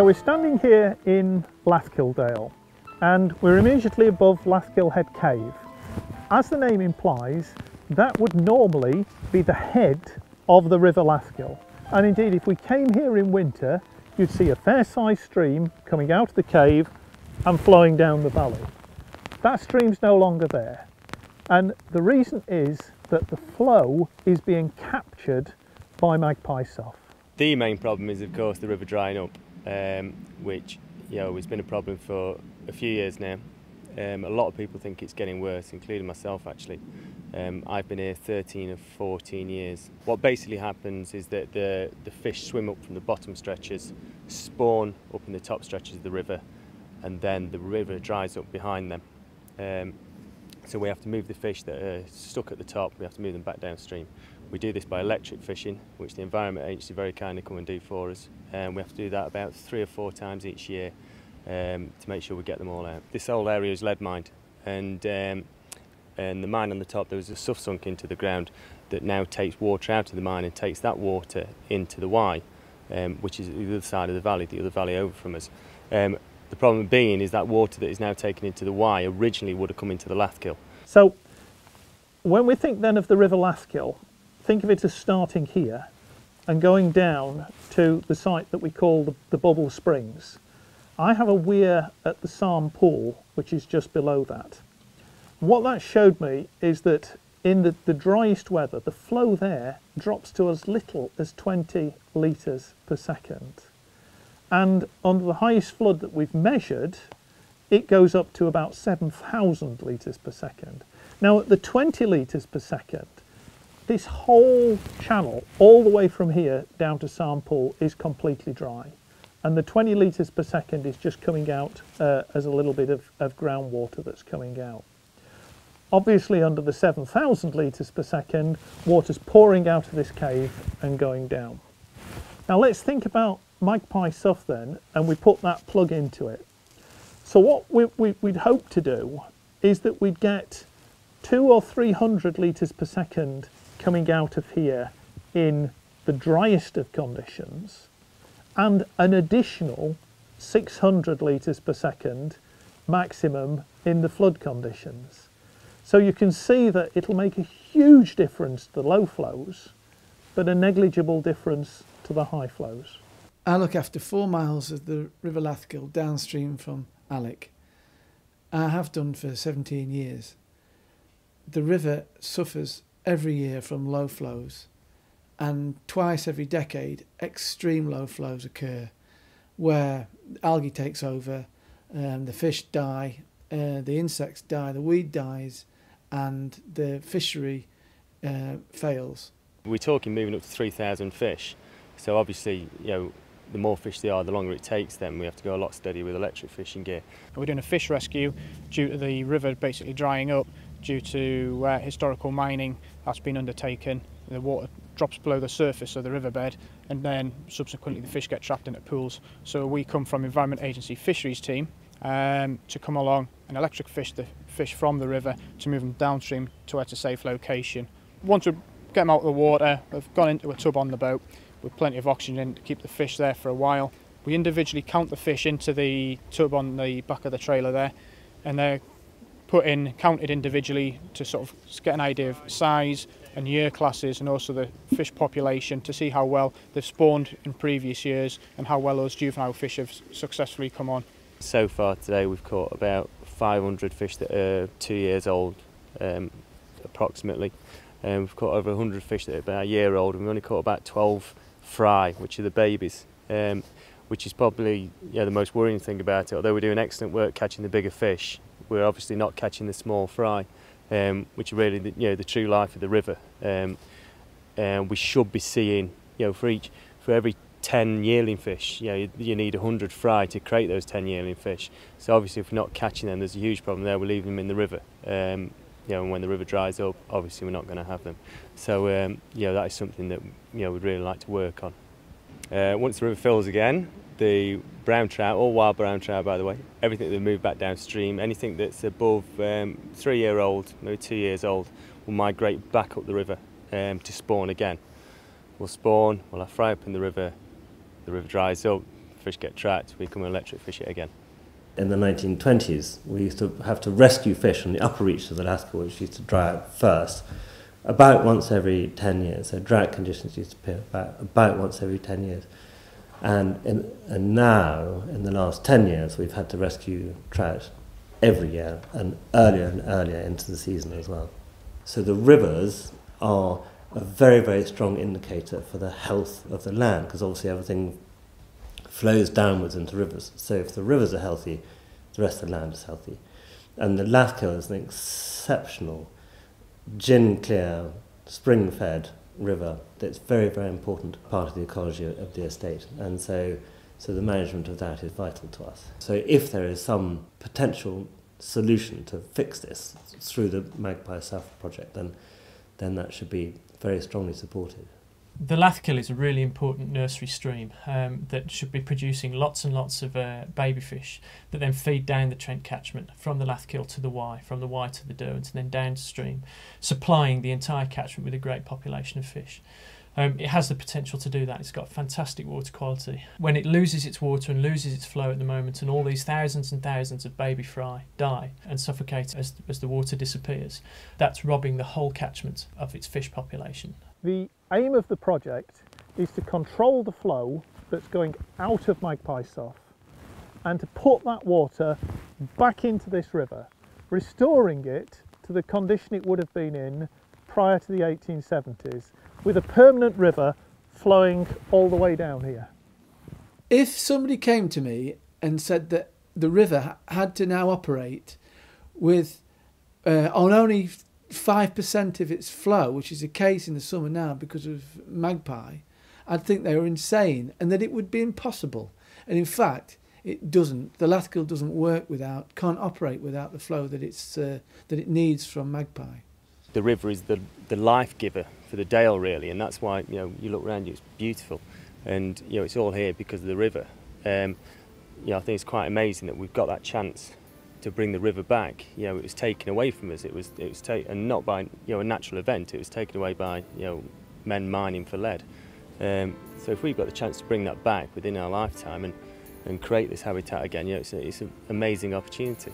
So we're standing here in Lathkildale and we're immediately above Lathkill Head Cave. As the name implies, that would normally be the head of the River Lathkill. And indeed, if we came here in winter, you'd see a fair-sized stream coming out of the cave and flowing down the valley. That stream's no longer there. And the reason is that the flow is being captured by Magpie Sough. The main problem is, of course, the river drying up, which has been a problem for a few years now. A lot of people think it's getting worse, including myself actually. I've been here 13 of 14 years. What basically happens is that the fish swim up from the bottom stretches, spawn up in the top stretches of the river, and then the river dries up behind them. So we have to move the fish that are stuck at the top, we have to move them back downstream. We do this by electric fishing, which the Environment Agency very kindly come and do for us. We have to do that about 3 or 4 times each year to make sure we get them all out. This whole area is lead mined, and the mine on the top, there was a sough sunk into the ground that now takes water out of the mine and takes that water into the Wye, which is the other side of the other valley over from us. The problem being is that water that is now taken into the Wye originally would have come into the Lathkill. So when we think then of the River Lathkill, think of it as starting here and going down to the site that we call the Bubble Springs. I have a weir at the Sarm Pool, which is just below that. What that showed me is that in the driest weather, the flow there drops to as little as 20 litres per second. And under the highest flood that we've measured, it goes up to about 7,000 litres per second. Now at the 20 litres per second, this whole channel, all the way from here down to Sarm Pool, is completely dry. And the 20 litres per second is just coming out as a little bit of groundwater that's coming out. Obviously under the 7,000 litres per second, water's pouring out of this cave and going down. Now let's think about Magpie Sough then, and we put that plug into it. So what we'd hope to do is that we'd get 200 or 300 litres per second coming out of here in the driest of conditions, and an additional 600 litres per second maximum in the flood conditions. So you can see that it'll make a huge difference to the low flows, but a negligible difference to the high flows. I look after 4 miles of the River Lathkill downstream from Alec. I have done for 17 years. The river suffers every year from low flows, and twice every decade extreme low flows occur where algae takes over, the fish die, the insects die, the weed dies, and the fishery fails. We're talking moving up to 3,000 fish, so obviously the more fish there are, the longer it takes them. We have to go a lot steadier with electric fishing gear. We're doing a fish rescue due to the river basically drying up due to historical mining that's been undertaken. The water drops below the surface of the riverbed, and then subsequently the fish get trapped into pools. So we come from Environment Agency Fisheries team to come along and electric fish the fish from the river to move them downstream towards a safe location. Once we get them out of the water, we've gone into a tub on the boat with plenty of oxygen to keep the fish there for a while. We individually count the fish into the tub on the back of the trailer there, and they're counted individually to sort of get an idea of size and year classes, and also the fish population to see how well they've spawned in previous years and how well those juvenile fish have successfully come on. So far today we've caught about 500 fish that are 2 years old, approximately. We've caught over 100 fish that are about a year old, and we've only caught about 12 fry, which are the babies, which is probably the most worrying thing about it. Although we're doing excellent work catching the bigger fish, we're obviously not catching the small fry, which are really the true life of the river. We should be seeing, for every 10 yearling fish, you need 100 fry to create those 10 yearling fish. So obviously if we're not catching them, there's a huge problem there. We're leaving them in the river. And when the river dries up, obviously we're not going to have them. So that is something that we'd really like to work on. Once the river fills again, the brown trout, all wild brown trout by the way, everything that move back downstream, anything that's above 3-year-old, maybe 2 years old, will migrate back up the river to spawn again. We'll spawn, we'll have fry up in the river dries up, fish get trapped, we come and electric fish it again. In the 1920s, we used to have to rescue fish on the upper reaches of the Lathical, which used to dry out first, about once every 10 years. So drought conditions used to appear about once every 10 years. And now, in the last 10 years, we've had to rescue trout every year and earlier into the season as well. So the rivers are a very, very strong indicator for the health of the land, because obviously everything flows downwards into rivers. So if the rivers are healthy, the rest of the land is healthy. And the Lathical is an exceptional, gin-clear, spring-fed river that's very, very important part of the ecology of the estate. And so the management of that is vital to us. So if there is some potential solution to fix this through the Magpie South project, then that should be very strongly supported. The Lathical is a really important nursery stream that should be producing lots and lots of baby fish that then feed down the Trent catchment from the Lathical to the Wye, from the Wye to the Derwent, and then downstream, supplying the entire catchment with a great population of fish. It has the potential to do that. It's got fantastic water quality. When it loses its water and loses its flow at the moment, and all these thousands and thousands of baby fry die and suffocate as the water disappears, that's robbing the whole catchment of its fish population. The aim of the project is to control the flow that's going out of Magpie Sough and to put that water back into this river, restoring it to the condition it would have been in prior to the 1870s, with a permanent river flowing all the way down here. If somebody came to me and said that the river had to now operate with on only 5% of its flow, which is the case in the summer now because of Magpie, I'd think they were insane and that it would be impossible. And in fact, it doesn't. The Lathical doesn't can't operate without the flow that it needs from Magpie. The river is the life giver for the Dale, really, and that's why, you look around you, it's beautiful, and it's all here because of the river. I think it's quite amazing that we've got that chance to bring the river back. It was taken away from us. It was and not by a natural event. It was taken away by men mining for lead. So if we've got the chance to bring that back within our lifetime and create this habitat again, it's an amazing opportunity.